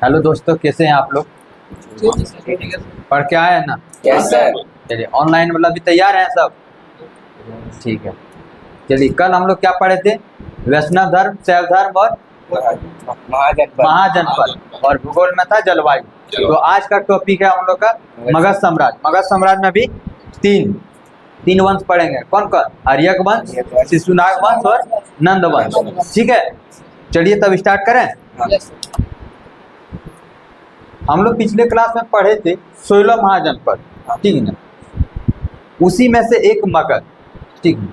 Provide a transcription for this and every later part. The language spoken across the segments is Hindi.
हेलो दोस्तों, कैसे हैं आप लोग? पढ़ के आए हैं ना? Yes sir. चलिए, ऑनलाइन वाला भी तैयार हैं सब? ठीक है। चलिए, कल हम लोग क्या पढ़े थे? वैष्णव धर्म, शैव धर्म और महाजनपद, और भूगोल में था जलवायु। तो आज का टॉपिक है हम लोग का मगध साम्राज्य। मगध साम्राज्य में भी तीन वंश पढ़ेंगे। कौन कौन? आर्यक वंश, शिशुनाग वंश और नंद वंश। ठीक है, चलिए तब स्टार्ट करें। हम लोग पिछले क्लास में पढ़े थे 16 महाजनपद, ठीक है ना? उसी में से एक मगध, ठीक है।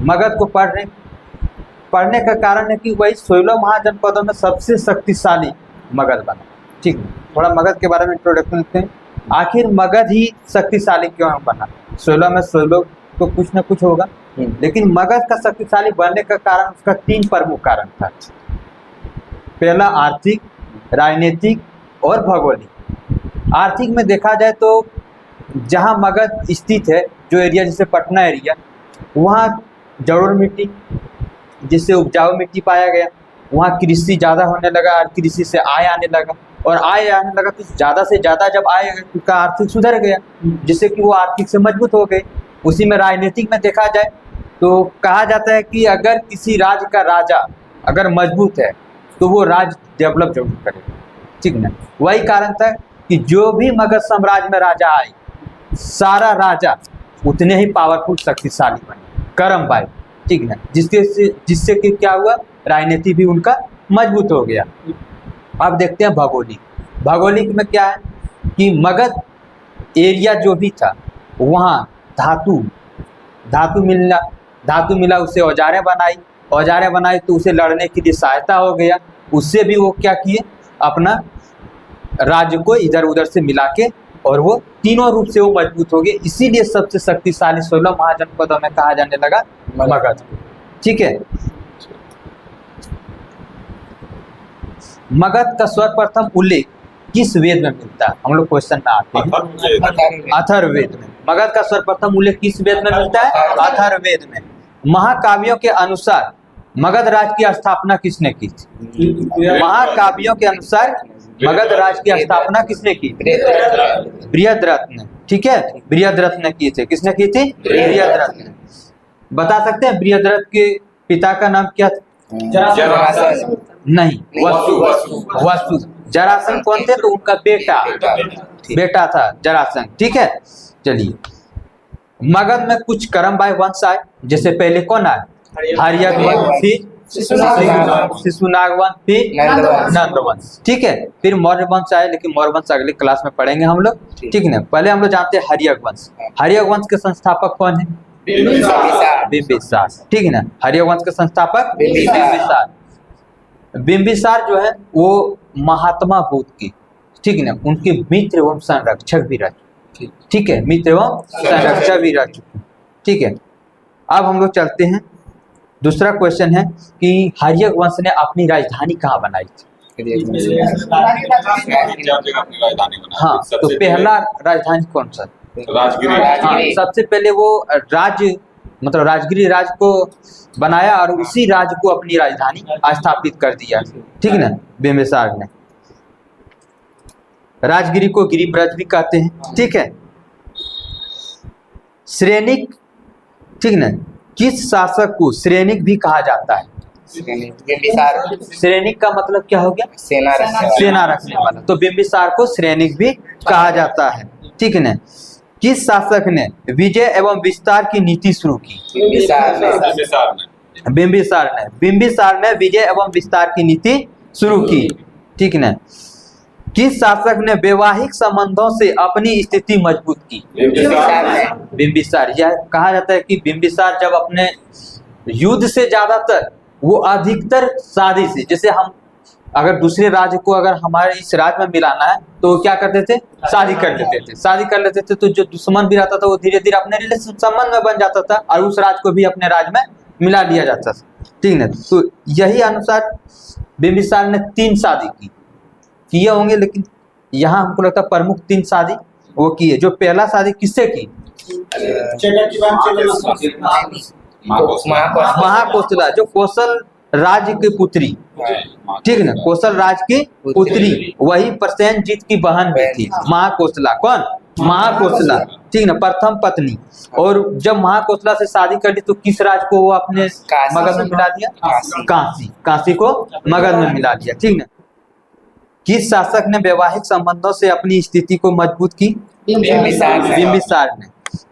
मगध को पढ़ने का कारण है कि वही 16 महाजनपदों में सबसे शक्तिशाली मगध बना, ठीक है। थोड़ा मगध के बारे में इंट्रोडक्शन देते हैं। आखिर मगध ही शक्तिशाली क्यों बना? 16 में 16 तो कुछ ना कुछ होगा, लेकिन मगध का शक्तिशाली बनने का कारण, उसका 3 प्रमुख कारण था। पहला आर्थिक, राजनीतिक और भौगोलिक। आर्थिक में देखा जाए तो जहाँ मगध स्थित है, जो एरिया जैसे पटना एरिया, वहाँ जलोढ़ मिट्टी, जिससे उपजाऊ मिट्टी पाया गया। वहाँ कृषि ज़्यादा होने लगा और कृषि से आय आने लगा, और आय आने लगा तो ज़्यादा से ज़्यादा जब आय का आर्थिक सुधर गया, जिससे कि वो आर्थिक से मजबूत हो गए। उसी में राजनीतिक में देखा जाए तो कहा जाता है कि अगर किसी राज्य का राजा अगर मजबूत है तो वो राज्य डेवलप जरूर करेगा, ठीक ना? वही कारण था कि जो भी मगध साम्राज्य में राजा आए, सारा राजा उतने ही पावरफुल, शक्तिशाली बने, कर्मबाई, ठीक ना? जिससे कि क्या हुआ, राजनीति भी उनका मजबूत हो गया। अब देखते हैं भौगोलिक। भौगोलिक में क्या है कि मगध एरिया जो भी था, वहाँ धातु मिला, उससे औजारें बनाई तो उसे लड़ने के लिए सहायता हो गया। उससे भी वो क्या किए, अपना राज्य को इधर उधर से मिला के, और वो तीनों रूप से वो मजबूत हो गए। इसीलिए सबसे शक्तिशाली 16 महाजनपदों में कहा जाने लगा मगध, ठीक है। मगध का सर्वप्रथम उल्लेख किस वेद में मिलता है? हम लोग क्वेश्चन में आते हैं अथर्ववेद में। मगध का सर्वप्रथम उल्लेख किस वेद में मिलता है? अथर्ववेद में। महाकाव्यों के अनुसार मगध राज्य की स्थापना किसने की थी? महाकाव्यों के अनुसार मगध राज्य की स्थापना किसने की? बृहद्रथ ने, ठीक है। बृहद्रथ ने किए थे। किसने की थी? बृहद्रथ ने। बता सकते हैं बृहद्रथ के पिता का नाम क्या था? नहीं, वसु। जरासंध कौन थे? तो उनका बेटा था जरासंध, ठीक है। चलिए, मगध में कुछ कर्मबाई वंश आए। जैसे पहले कौन आए? आर्यक वंश, फिर शिशुनाग वंश, फिर नंद वंश, ठीक है। फिर मौर्य वंश आए, लेकिन मौर्य वंश अगले क्लास में पढ़ेंगे हम लोग, ठीक है ना? पहले हम लोग जानते हैं आर्यक वंश। आर्यक वंश के संस्थापक कौन है? बिंबिसार, ठीक है ना? आर्यक वंश के संस्थापक बिंबिसार। बिंबिसार जो है वो महात्मा बुद्ध की, ठीक है ना, उनके मित्र एवं संरक्षक भी रह चुके, ठीक है। मित्र एवं संरक्षक भी रह चुके, ठीक है। अब हम लोग चलते हैं। दूसरा क्वेश्चन है कि आर्यक वंश ने अपनी राजधानी कहाँ बनाई थी? हाँ, तो पहला राजधानी कौन सा? राजगिरी। हाँ, सबसे पहले वो राज्य, मतलब राजगिरी राज्य को बनाया और उसी राज्य को अपनी राजधानी स्थापित कर दिया, ठीक है ना, बिंबिसार ने। राजगिरी को गिरिब्रज भी कहते हैं, ठीक है। श्रेनिक, ठीक है ना, किस शासक को श्रेनिक भी कहा जाता है? श्रेनिक का मतलब क्या हो गया? सेना रखने वाला। तो बिंबिसार को श्रेनिक भी कहा जाता है, ठीक है ना। किस शासक ने विजय एवं विस्तार की नीति शुरू की? बिंबिसार ने विजय एवं विस्तार की नीति शुरू की, ठीक है ना। किस शासक ने वैवाहिक संबंधों से अपनी स्थिति मजबूत की? बिंबिसार। यह कहा जाता है कि बिंबिसार जब अपने युद्ध से ज्यादातर वो अधिकतर शादी से, जैसे हम अगर दूसरे राज्य को अगर हमारे इस राज्य में मिलाना है तो क्या करते थे? शादी कर लेते थे। तो जो दुश्मन भी रहता था वो धीरे धीरे अपने रिलेशन संबंध में बन जाता था और उस राज्य को भी अपने राज्य में मिला लिया जाता था, ठीक है। तो यही अनुसार बिंबिसार ने 3 शादी किए होंगे, लेकिन यहाँ हमको लगता है प्रमुख 3 शादी वो की है। जो पहला शादी किससे की? महाकोशला, जो कौशल राज की पुत्री, ठीक ना, कौशल राज की पुत्री, वही प्रसेनजीत की बहन भी थी, महाकोशला। कौन? महाकोशला, ठीक ना, प्रथम पत्नी। और जब महाकोशला से शादी कर ली तो किस राज को वो अपने मगध में मिला दिया? काशी। काशी को मगध में मिला दिया, ठीक ना। किस शासक ने वैवाहिक संबंधों से अपनी स्थिति को मजबूत की? बिंबिसार ने।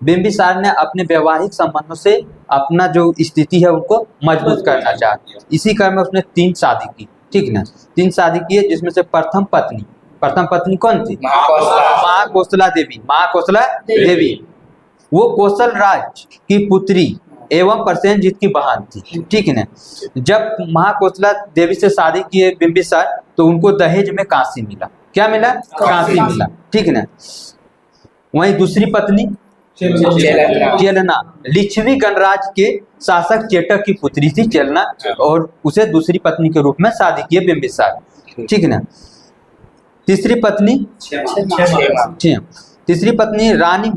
बिंबिसार ने अपने वैवाहिक संबंधों से अपना जो स्थिति है उनको मजबूत करना चाहा। इसी क्रम में उसने 3 शादी की, ठीक ना, 3 शादी की है, जिसमें से प्रथम पत्नी कौन थी? महाकोशला देवी। महाकोशला देवी वो कौशल राज की पुत्री एवं प्रसेनजीत की बहन थी, ठीक है। जब महाकोशला देवी से शादी किए बिंबिसार तो उनको दहेज में काशी मिला। क्या मिला? काशी मिला, ठीक है। वहीं दूसरी पत्नी चेलना, लिच्छवी गणराज्य के शासक चेटक की पुत्री थी चेलना, और उसे दूसरी पत्नी के रूप में शादी किए बिंबिसार, ठीक है ना। तीसरी पत्नी रानी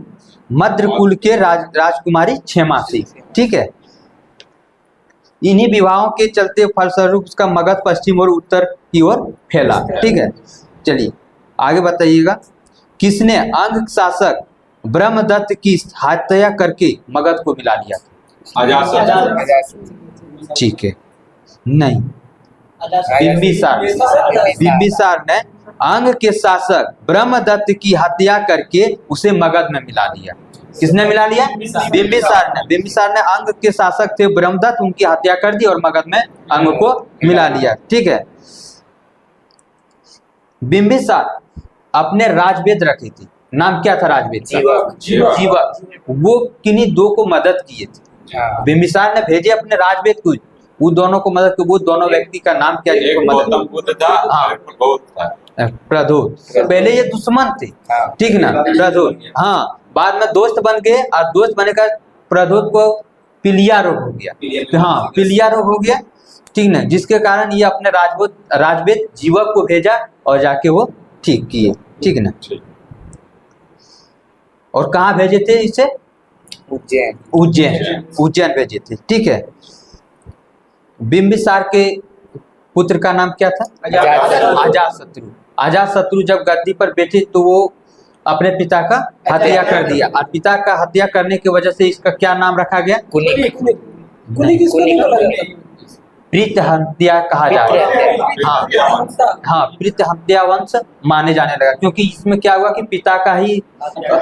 मद्र कुल के राजकुमारी क्षेमा थी, ठीक है। इन्हीं विवाहों के चलते फलस्वरूप उसका मगध पश्चिम और उत्तर की ओर फैला, ठीक है। चलिए आगे बताइएगा। किसने अंग शासक ब्रह्मदत्त की हत्या करके मगध को मिला लिया? ठीक है, नहीं, बिंबिसार ने अंग के शासक ब्रह्मदत्त की हत्या करके उसे मगध में मिला लिया। किसने मिला लिया? बिंबिसार ने अंग के शासक थे ब्रह्मदत्त, उनकी हत्या कर दी और मगध में अंग को मिला लिया, ठीक है। बिंबिसार अपने राजवेद रखे थे, नाम क्या था राजवेद? जीवक। वो किन्हीं 2 को मदद किए थे। बिंबिसार ने भेजे अपने राजवेद को, वो दोनों को मदद की। वो दोनों व्यक्ति का नाम क्या? प्रद्योत। पहले ये दुश्मन थे, ठीक ना, प्रद्योत। हाँ, बाद में दोस्त बन गए और दोस्त बने का प्रद्योत को पीलिया रोग हो गया। हाँ, पीलिया रोग हो गया, ठीक ना, जिसके कारण ये अपने राजवेद जीवक को भेजा और जाके वो ठीक किए, ठीक ना। और कहाँ भेजे थे इसे? उज्जैन भेजे थे, ठीक है। बिंबिसार के पुत्र का नाम क्या था? अजातशत्रु। अजातशत्रु जब गद्दी पर बैठे तो वो अपने पिता का हत्या कर दिया, और पिता का हत्या करने की वजह से इसका क्या नाम रखा गया? प्रीत हत्या कहा जा रहा है। हाँ, प्रीत हत्या वंश माने जाने लगा, क्योंकि इसमें क्या हुआ कि पिता का ही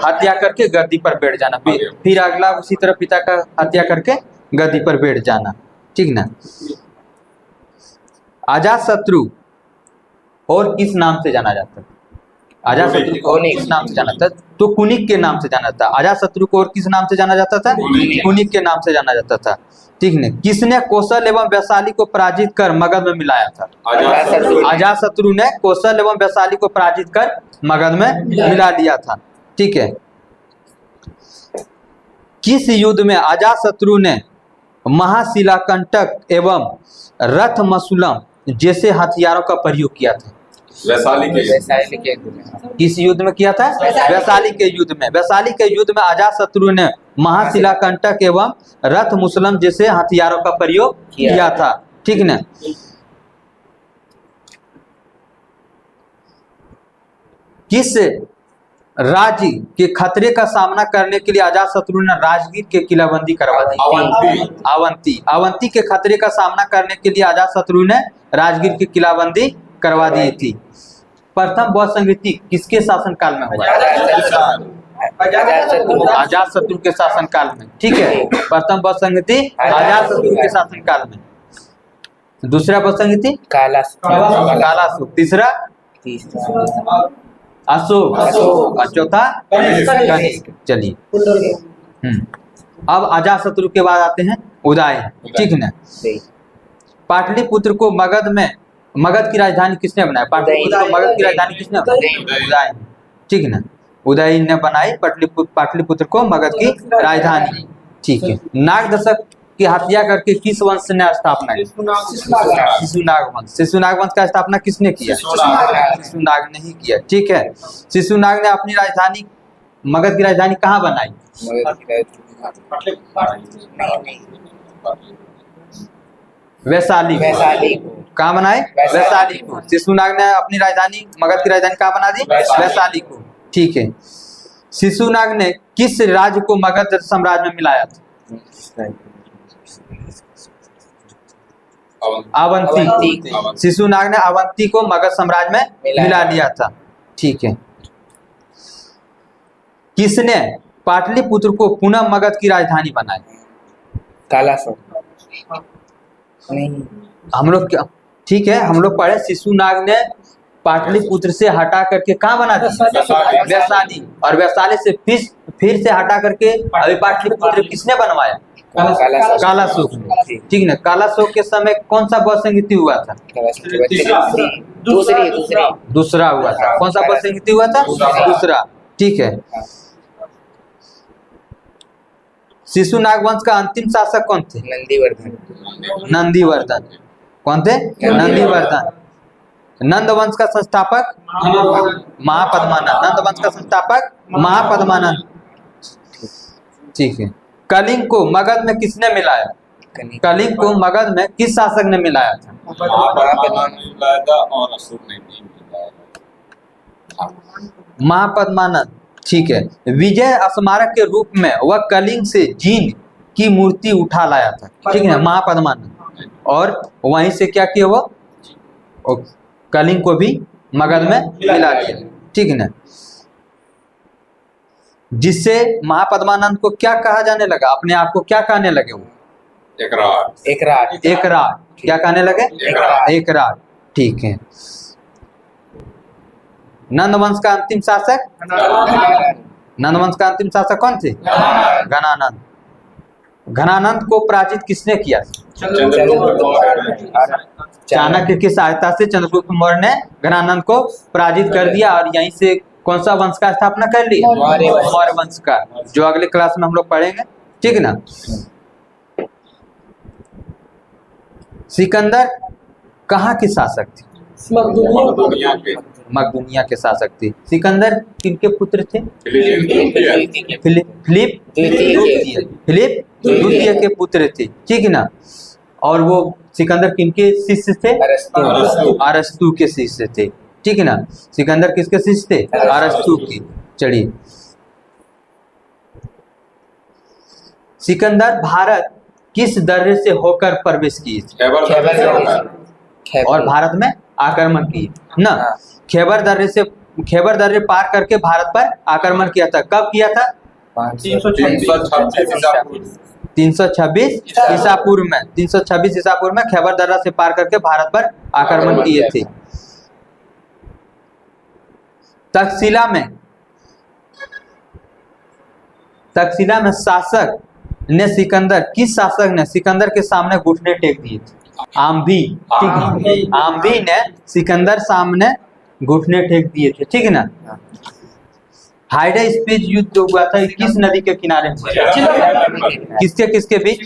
हत्या करके गद्दी पर बैठ जाना, फिर अगला उसी तरह पिता का हत्या करके गद्दी पर बैठ जाना, ठीक ना। अजातशत्रु और किस नाम से जाना जाता है? अजातशत्रु को और किस नाम से जाना जाता? तो कुनिक के नाम से जाना जाता। अजातशत्रु को और किस नाम से जाना जाता था? कुनिक के नाम से जाना जाता था, ठीक है। किसने कौशल एवं वैशाली को पराजित कर मगध में मिलाया था? अजातशत्रु ने कौशल एवं वैशाली को पराजित कर मगध में मिला लिया था, ठीक है। किस युद्ध में अजातशत्रु ने महाशिलाकंटक एवं रथ मसूलम जैसे हथियारों का प्रयोग किया था? वैशाली के किस युद्ध में किया था? वैशाली के युद्ध में। वैशाली के युद्ध में अजातशत्रु ने महाशिलाकंटक एवं रथ मुसलम जैसे हथियारों का प्रयोग किया था, ठीक ना। किस राज्य के खतरे का सामना करने के लिए अजातशत्रु ने राजगीर के किलाबंदी करवा दी? अवंती के खतरे का सामना करने के लिए अजातशत्रु ने राजगीर की किलाबंदी करवा दी थी। प्रथम बौद्ध संस्कृति किसके शासनकाल में हुआ? अजातशत्रु के शासनकाल में, ठीक है। प्रथम बौद्ध संस्कृति अजातशत्रु के शासनकाल में। दूसरा बौद्ध संस्कृति कालाशोक। तीसरा अशोक और चौथा कनिष्क। चलिए अब अजातशत्रु के बाद आते हैं उदय, ठीक है ना। पाटलिपुत्र को मगध की राजधानी किसने बनाया? पाटलिपुत्र को मगध की राजधानी किसने बनाई? उदय, ठीक है ना। उदय ने बनाई पाटलिपुत्र को मगध की राजधानी, ठीक है। नाग दशक की हत्या करके किस वंश ने स्थापना की? शिशुनाग वंश। शिशुनाग वंश का स्थापना किसने किया? शिशुनाग ने ही किया, ठीक है। शिशुनाग ने अपनी राजधानी मगध की राजधानी कहाँ बनाई? वैशाली को। कहाँ बनाए? वैशाली को। शिशुनाग ने अपनी राजधानी, मगध की राजधानी कहाँ बना दी? वैशाली को। ठीक है। शिशुनाग ने किस राज्य को मगध साम्राज्य में मिलाया था? अवंती। शिशुनाग ने अवंती को मगध साम्राज्य में मिला लिया था। ठीक है। किसने पाटलिपुत्र को पुनः मगध की राजधानी बनाई? कालाशोक। नहीं, हम लोग क्या, ठीक है, हम लोग पढ़े शिशुनाग ने पाटलिपुत्र से हटा करके कहाँ बना दी? वैशाली। और वैशाली से फिर से हटा करके अभी पाटलिपुत्र किसने बनवाया? कालाशोक ने। ठीक है। कालाशोक के समय कौन सा बौद्ध संगीति हुआ था? दूसरा हुआ था। कौन सा बौद्ध संगीति हुआ था? दूसरा। ठीक है। शिशुनाग वंश का अंतिम शासक कौन थे? नंदीवर्धन। कौन थे? नंदीवर्धन। नंद वंश का संस्थापक महापद्मानंद। नंद वंश का संस्थापक महापद्मानंद। ठीक है। कलिंग को मगध में किसने मिलाया? कलिंग को मगध में किस शासक ने मिलाया था? महापद्मानंद। ठीक है। विजय स्मारक के रूप में वह कलिंग से जीन की मूर्ति उठा लाया था। ठीक है, महापद्मानंद। और वहीं से क्या किया वो कलिंग को भी मगध में मिला दिया। ठीक है ना। जिससे महापद्मानंद को क्या कहा जाने लगा? अपने आप को क्या कहने लगे वो? एकराट। क्या कहने लगे? एकराट। ठीक है। नंद वंश का अंतिम शासक? नंद वंश का अंतिम शासक कौन थे? घनानंद। घनानंद को पराजित किसने किया? चाणक्य की सहायता से चंद्रगुप्त मौर्य ने घनानंद को पराजित कर दिया और यहीं से कौन सा वंश का स्थापना कर लिया? मौर्य वंश का, जो अगले क्लास में हम लोग पढ़ेंगे। ठीक है ना। सिकंदर कहाँ के शासक थे? मकदूनिया के शासक थे। सिकंदर किनके पुत्र थे? फिलिप द्वितीय के पुत्र थे। ठीक है ना। और वो सिकंदर किनके शिष्य थे? अरस्तु के शिष्य थे। ठीक है ना। सिकंदर किसके शिष्य थे? अरस्तु की। चलिए, सिकंदर भारत किस दर्रे से होकर प्रवेश किए? और भारत में आक्रमण किए ना। खैबर दर्रे पार करके भारत पर आक्रमण किया था। कब किया था? 326 ईसा पूर्व में। 326 ईसा पूर्व में खैबर दर्रा से पार करके भारत पर आक्रमण किए थे। तक्षशिला में शासक ने किस शासक ने सिकंदर के सामने घुटने टेक दिए थे? आम्भी। ठीक है। आम्भी ने सिकंदर सामने घुटने टेक दिए थे। ठीक है ना। हाइडा स्पीच युद्ध जो हुआ था किस नदी के किनारे? किसके बीच?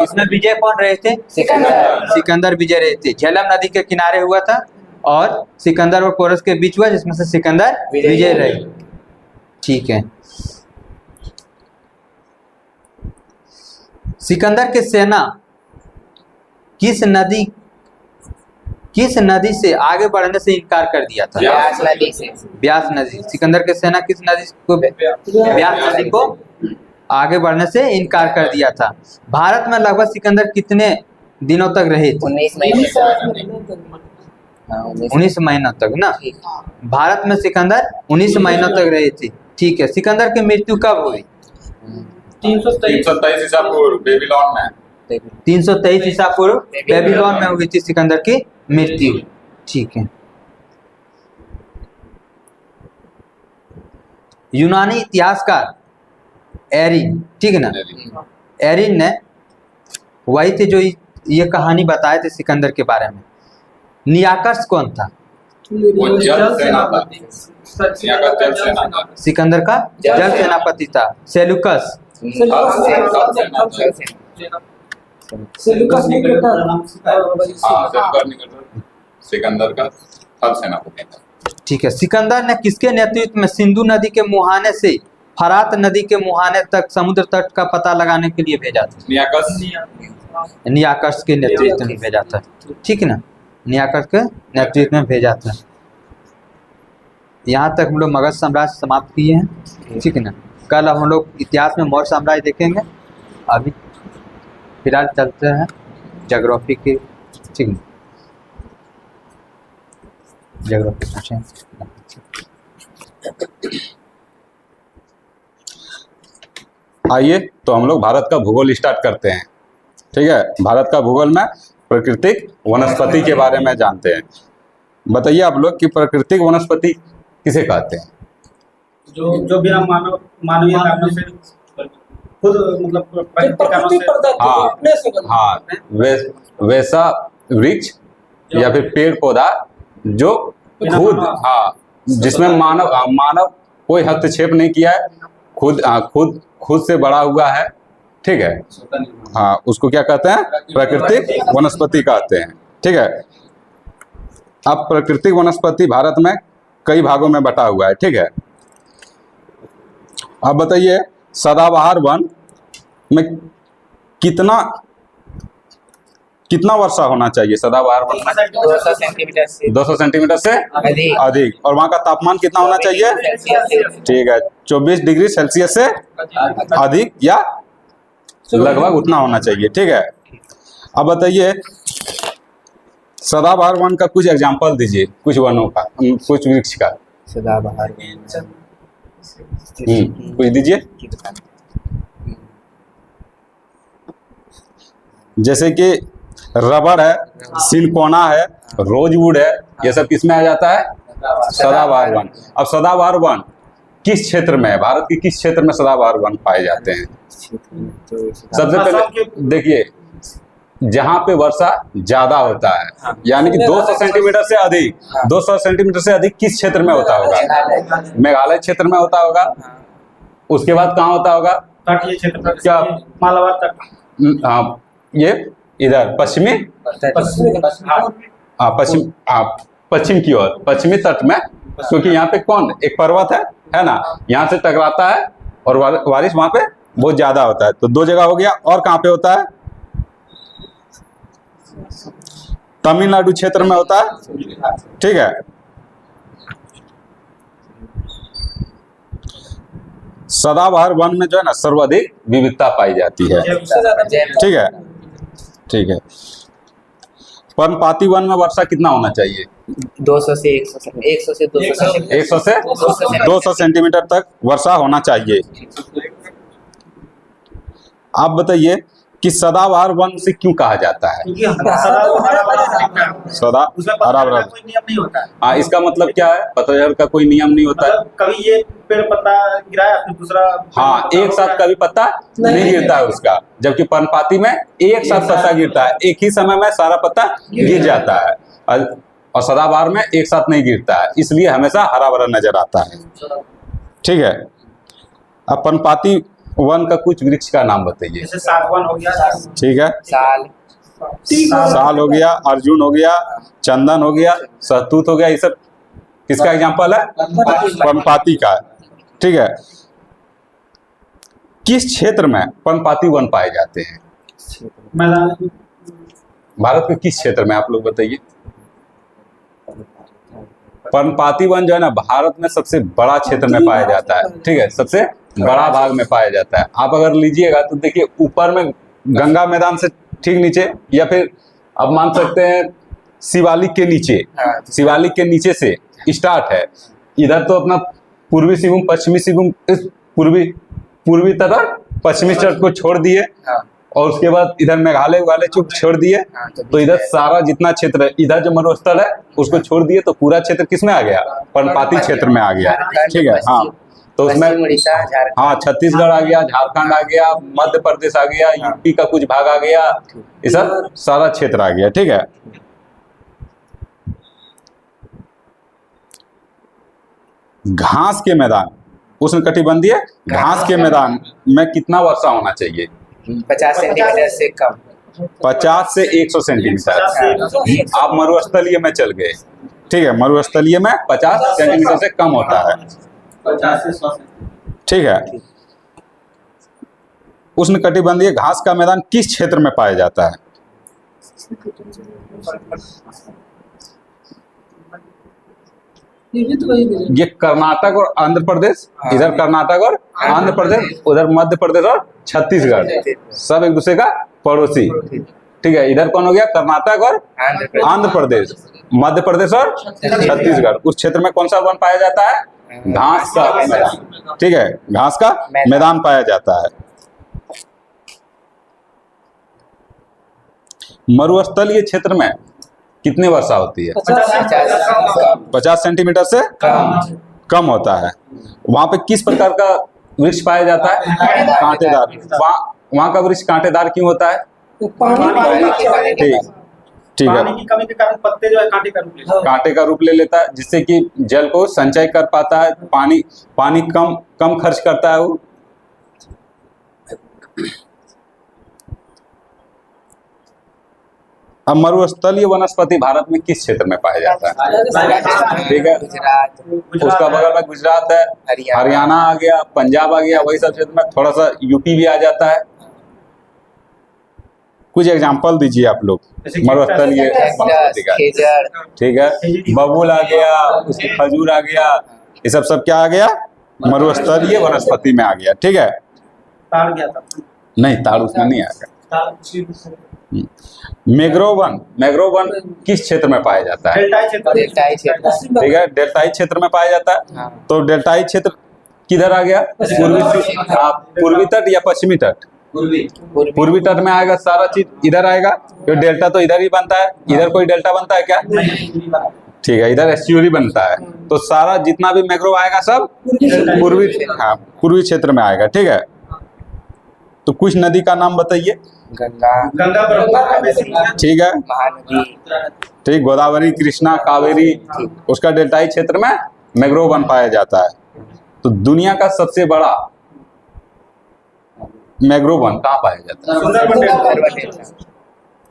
इसमें विजय कौन रहे थे? सिकंदर विजय रहे थे। झेलम नदी के किनारे हुआ था और सिकंदर और पोरस के बीच हुआ, जिसमें से सिकंदर विजय रहे। ठीक है। सिकंदर की सेना किस नदी से आगे बढ़ने से इनकार कर दिया था? ब्यास नदी। सिकंदर की सेना किस नदी को? ब्यास नदी को आगे बढ़ने से इनकार कर दिया था। भारत में लगभग सिकंदर कितने दिनों तक रहे थे? 19 महीनों तक ना। भारत में सिकंदर 19 महीनों तक रहे थे। ठीक है। सिकंदर की मृत्यु कब हुई? 323 ईसा पूर्व बेबीलोन में। 323 ईसा पूर्व बेबीलोन में हुई थी सिकंदर की मृत्यु। ठीक है। यूनानी इतिहासकार एरिन, ठीक है ना, एरिन ने वही थे जो ये कहानी बताए थे सिकंदर के बारे में। नियाकर्स कौन था? वो जल सेनापति। सिकंदर का जल सेनापति था। सेलुकस सिकंदर का थल सेनापति था। ठीक है। सिकंदर ने किसके नेतृत्व में सिंधु नदी के मुहाने से फरात नदी के मुहाने तक समुद्र तट का पता लगाने के लिए भेजा था? नियाकस। नियाकर्ष के नेतृत्व में भेजा था, ठीक है ना, नियाकर्ष के नेतृत्व में भेजा था। यहाँ तक हम लोग मगध साम्राज्य समाप्त किए हैं, ठीक है ना। कल हम लोग इतिहास में मौर्य साम्राज्य देखेंगे। अभी फिलहाल चलते हैं ज्योग्राफी के, ठीक है, ज्योग्राफी पूछें। आइए तो हम लोग भारत का भूगोल स्टार्ट करते हैं, ठीक है। भारत का भूगोल में प्राकृतिक वनस्पति के बारे में जानते हैं। बताइए आप लोग कि प्राकृतिक वनस्पति किसे कहते हैं? जो बिना मानवीय कारणों से खुद मतलब प्राकृतिक कारणों से हाँ, वैसा वृक्ष या फिर पेड़ पौधा जो खुद, हाँ, जिसमें मानव कोई हस्तक्षेप नहीं किया है, खुद से बड़ा हुआ है, ठीक है। हाँ, उसको क्या कहते हैं? प्राकृतिक वनस्पति कहते हैं, ठीक है। अब प्राकृतिक वनस्पति भारत में कई भागों में बटा हुआ है, ठीक है। अब बताइए सदाबहार वन में कितना वर्षा होना चाहिए? सदाबहार वन में 200 सेंटीमीटर से 200 सेंटीमीटर से अधिक। और वहाँ का तापमान कितना होना चाहिए? ठीक है, 24 डिग्री सेल्सियस से अधिक या लगभग उतना होना चाहिए, ठीक है। अब बताइए सदाबहार वन का कुछ एग्जाम्पल दीजिए, कुछ वनों का, कुछ वृक्ष का। सदाबहार कुछ दीजिए। जैसे कि रबड़ है, सिनकोना है, रोजवुड है, ये सब किसमें आ जाता है? सदाबहार वन। अब सदाबहार वन किस क्षेत्र में है? भारत के किस क्षेत्र में सदाबहार वन पाए जाते हैं? सबसे पहले देखिए, जहाँ पे वर्षा ज्यादा होता है, यानी कि 200 सेंटीमीटर से अधिक, 200 सेंटीमीटर से अधिक किस क्षेत्र में होता होगा? मेघालय क्षेत्र में होता होगा। उसके बाद कहाँ होता होगा? तटीय क्षेत्र, क्या? मालाबार तट। हाँ, ये इधर पश्चिमी, पश्चिम की ओर, पश्चिमी तट में, क्योंकि यहाँ पे कौन एक पर्वत है ना, यहाँ से टकराता है और बारिश वहां पे बहुत ज्यादा होता है। तो 2 जगह हो गया। और कहाँ पे होता है? तमिलनाडु क्षेत्र में होता है, ठीक है। सदाबहार वन में जो है ना सर्वाधिक विविधता पाई जाती है, ठीक है, ठीक है। पर्णपाती वन में वर्षा कितना होना चाहिए? 200 से 100 से 200 सेंटीमीटर तक वर्षा होना चाहिए। आप बताइए कि सदाबहार वन से क्यों कहा जाता है? सदा हरा भरा, कोई नियम नहीं होता है। हाँ, इसका मतलब क्या है? पतझड़ का कोई नियम नहीं होता है। कभी ये पेड़ पत्ता गिराया, फिर दूसरा, हाँ, एक साथ कभी पत्ता नहीं गिरता है उसका, जबकि पर्णपाती में एक साथ पत्ता गिरता है, एक ही समय में सारा पत्ता गिर जाता है। और सदाबहार में एक साथ नहीं गिरता है, इसलिए हमेशा हरा भरा नजर आता है, ठीक है। अब पर्णपाती वन का कुछ वृक्ष का नाम बताइए। जैसे सागवान हो गया, ठीक है, साल हो गया, अर्जुन हो गया, चंदन हो गया, सहतूत हो गया, ये सब किसका एग्जाम्पल है? पर्णपाती का, ठीक है। किस क्षेत्र में पर्णपाती वन पाए जाते हैं? मैदान, भारत के किस क्षेत्र में, आप लोग बताइए। पर्णपाती वन जो है ना भारत में सबसे बड़ा क्षेत्र में पाया जाता है, ठीक है, सबसे बड़ा भाग में पाया जाता है। आप अगर लीजिएगा तो देखिए ऊपर में गंगा मैदान से ठीक नीचे, या फिर आप मान सकते हैं शिवालिक के नीचे, शिवालिक के नीचे से स्टार्ट है। इधर तो अपना पूर्वी सिंहभूम, पश्चिमी सिंहभूम, पूर्वी तरफ पश्चिमी तट को छोड़ दिए, और उसके बाद इधर मेघालय वाले चुप छोड़ दिए, तो इधर सारा जितना क्षेत्र है, इधर जो मरुस्थल है उसको छोड़ दिए, तो पूरा क्षेत्र किसमें आ गया? पर्णपाती क्षेत्र में आ गया, ठीक है। हाँ, तो उसमें हाँ छत्तीसगढ़ आ गया, झारखंड आ गया, मध्य प्रदेश आ गया, यूपी का कुछ भाग आ गया, ये सब सारा क्षेत्र आ गया, ठीक है। घास के मैदान, उष्णकटिबंधीय घास के मैदान में कितना वर्षा होना चाहिए? 50 सेंटीमीटर से कम, 50 से 100 सेंटीमीटर। आप मरुस्थलीय में चल गए, ठीक है, मरुस्थलीय में 50 सेंटीमीटर से कम होता है, 50 से 100, ठीक है। उष्णकटिबंधीय घास का मैदान किस क्षेत्र में पाया जाता है? ये भी तो वही है। ये कर्नाटक और आंध्र प्रदेश, इधर कर्नाटक और आंध्र प्रदेश, उधर मध्य प्रदेश और छत्तीसगढ़, सब एक दूसरे का पड़ोसी। ठीक है, इधर कौन हो गया? कर्नाटक और आंध्र प्रदेश, मध्य प्रदेश और छत्तीसगढ़। उस क्षेत्र में कौन सा वन पाया जाता है? घास का मैदान। ठीक है, घास का मैदान पाया जाता है। मरुस्थलीय क्षेत्र में कितनी वर्षा होती है? 50 सेंटीमीटर से कम होता है। वहां पे किस प्रकार का वृक्ष पाया जाता है? कांटेदार। वहां का वृक्ष कांटेदार क्यों होता है? ठीक है, पानी की कमी के कारण पत्ते जो है कांटे का रूप लेते हैं। कांटे का रूप ले लेता है, जिससे कि जल को संचय कर पाता है, पानी कम खर्च करता है वो। अब मरुस्थलीय वनस्पति भारत में किस क्षेत्र में पाया जाता है? ठीक है, गुजरात, उसका बगल में गुजरात है, हरियाणा आ गया, पंजाब आ गया, वही सब क्षेत्र में, थोड़ा सा यूपी भी आ जाता है। कुछ एग्जांपल दीजिए आप लोग मरुस्थलीय वनस्पति का। खेजर, ठीक है, बबूल आ गया, उसकी खजूर आ गया, ये सब क्या आ गया? मरुस्थलीय वनस्पति में आ गया। ठीक है, ताड़ गया था। नहीं, ताड़ उसमें नहीं आ गया। मैंग्रोव वन किस क्षेत्र में पाया जाता है? डेल्टाई क्षेत्र। डेल्टाई क्षेत्र, ठीक है, डेल्टाई क्षेत्र में पाया जाता है। हाँ। तो डेल्टाई क्षेत्र किधर आ गया? पूर्वी तट या पश्चिमी तट? पूर्वी तट में आएगा, सारा चीज इधर आएगा। तो डेल्टा तो इधर ही बनता है, इधर कोई डेल्टा बनता है क्या? ठीक है, इधर एस्च्यूरी बनता है। तो सारा जितना भी मैंग्रोव आएगा सब पूर्वी क्षेत्र में आएगा। ठीक है, तो कुछ नदी का नाम बताइए। गंगा ब्रह्मपुत्र। ठीक है, महानदी, ठीक, गोदावरी, कृष्णा, कावेरी, उसका डेल्टाई क्षेत्र में मैंग्रोव वन पाया जाता है। तो दुनिया का सबसे बड़ा मैंग्रोव वन कहाँ पाया जाता है? सुंदरबन डेल्टा।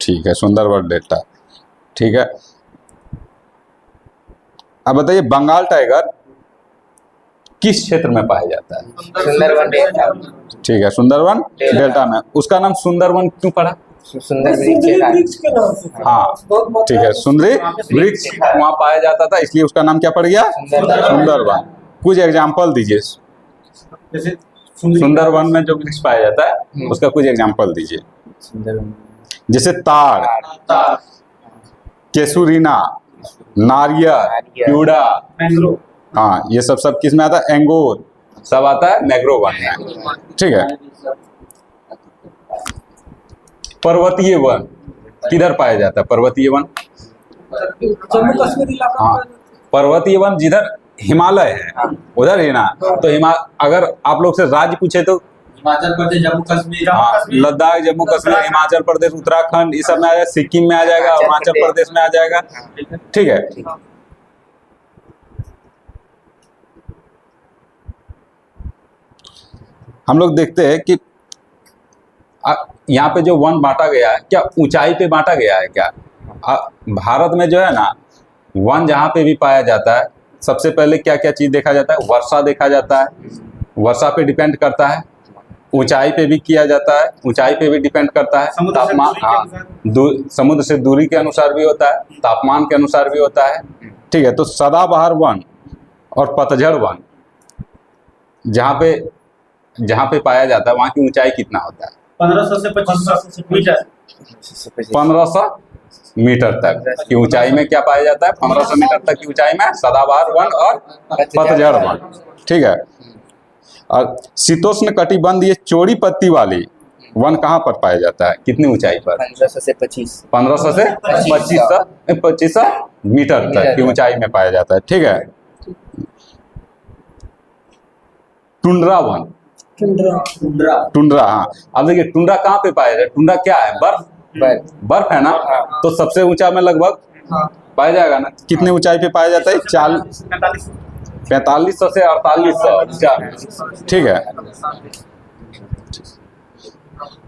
ठीक है, सुंदरबन डेल्टा। ठीक है, अब बताइए बंगाल टाइगर किस क्षेत्र में पाया जाता है? सुंदरबन डेल्टा, ठीक है, सुंदरबन डेल्टा में। उसका नाम सुंदरवन क्यों पड़ा? सुंदर वृक्ष के नाम। हाँ, ठीक है, सुंदरी वृक्ष वहां पाया जाता था, इसलिए उसका नाम क्या पड़ गया? सुंदरवन। कुछ एग्जाम्पल दीजिए, जैसे सुंदरवन में जो वृक्ष पाया जाता है उसका कुछ एग्जाम्पल दीजिए। सुंदरवन, जैसे ताड़, केसुरीना, नारियल, क्यूड़ा, मैंग्रोव। हाँ, ये सब किस में आता है? एंगोर, सब आता है मैंग्रोव वन में। ठीक है, पर्वतीय वन किधर पाया जाता है? पर्वतीय वन, जम्मू कश्मीर इलाका हाँ, पर्वतीय वन जिधर हिमालय है उधर ही ना। तो अगर आप लोग से राज्य पूछे तो हिमाचल प्रदेश, जम्मू कश्मीर। हाँ, लद्दाख, जम्मू कश्मीर, हिमाचल प्रदेश, उत्तराखंड, ये सब में आ जाएगा, सिक्किम में आ जाएगा, अरुणाचल प्रदेश में आ जाएगा। ठीक है, हम लोग देखते हैं कि यहाँ पे जो वन बांटा गया है, क्या ऊंचाई पे बांटा गया है क्या? भारत में जो है ना, वन जहाँ पे भी पाया जाता है, सबसे पहले क्या क्या चीज देखा जाता है? वर्षा देखा जाता है, वर्षा पे डिपेंड करता है। ऊंचाई पे भी किया जाता है, ऊंचाई पे भी डिपेंड करता है। तापमान, हाँ, समुद्र से दूरी के अनुसार भी होता है, तापमान के अनुसार भी होता है। ठीक है, तो सदाबहार वन और पतझड़ वन जहाँ पे पाया जाता है, वहाँ की ऊंचाई कितना होता है? 1500 से 2500 मीटर। 1500 मीटर तक की ऊंचाई में क्या पाया जाता है? 1500 मीटर तक की ऊंचाई में सदाबहार वन और पतझड़ वन। ठीक है, और शीतोष्ण कटिबंधीय चौड़ी पत्ती वाली वन कहाँ पर पाया जाता है? कितनी ऊंचाई पर? 1500 से 25। 1500 से 2500 मीटर तक की ऊंचाई में पाया जाता है। ठीक है, टुंड्रा वन, टुंड्रा, हाँ। अब देखिए टुंड्रा कहाँ पे पाया जाए? टुंड्रा क्या है? बर्फ है ना। तो सबसे ऊंचा में लगभग पाया जाएगा ना। कितने ऊंचाई पे पाया जाता है? 4500 से 4800। ठीक है,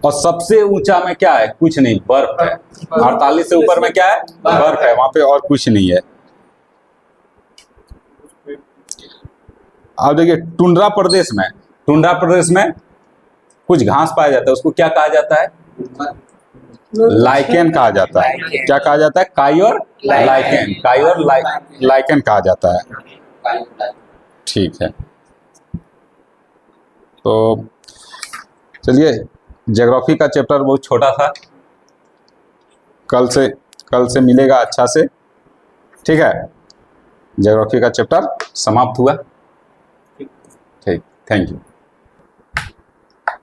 और सबसे ऊंचा में क्या है? कुछ नहीं, बर्फ है। 48 से ऊपर में क्या है? बर्फ है, वहां पे और कुछ नहीं है। अब देखिए टुंड्रा प्रदेश में कुछ घास पाया जाता है, उसको क्या कहा जाता है? लाइकेन कहा जाता है। लाइकेन। क्या कहा जाता है? काई और लाइकेन, काई और लाइकेन कहा जाता है। ठीक है, तो चलिए, ज्योग्राफी का चैप्टर बहुत छोटा था, कल से मिलेगा अच्छा से। ठीक है, ज्योग्राफी का चैप्टर समाप्त हुआ। ठीक, थैंक यू।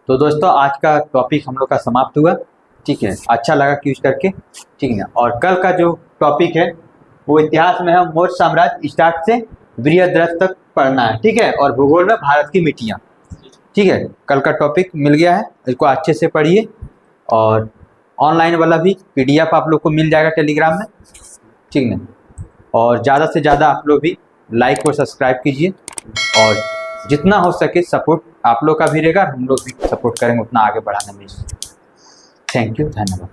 तो दोस्तों आज का टॉपिक हम लोग का समाप्त हुआ। ठीक है, अच्छा लगा यूज करके। ठीक है, और कल का जो टॉपिक है वो इतिहास में है मौर्य साम्राज्य स्टार्ट से बृहद्रथ तक पढ़ना है। ठीक है, और भूगोल में भारत की मिट्टियाँ। ठीक है, कल का टॉपिक मिल गया है, इसको अच्छे से पढ़िए। और ऑनलाइन वाला भी PDF आप लोग को मिल जाएगा टेलीग्राम में। ठीक है, और ज़्यादा से ज़्यादा आप लोग भी लाइक और सब्सक्राइब कीजिए, और जितना हो सके सपोर्ट आप लोग का भी रहेगा, हम लोग भी सपोर्ट करेंगे उतना आगे बढ़ाने में। थैंक यू, धन्यवाद।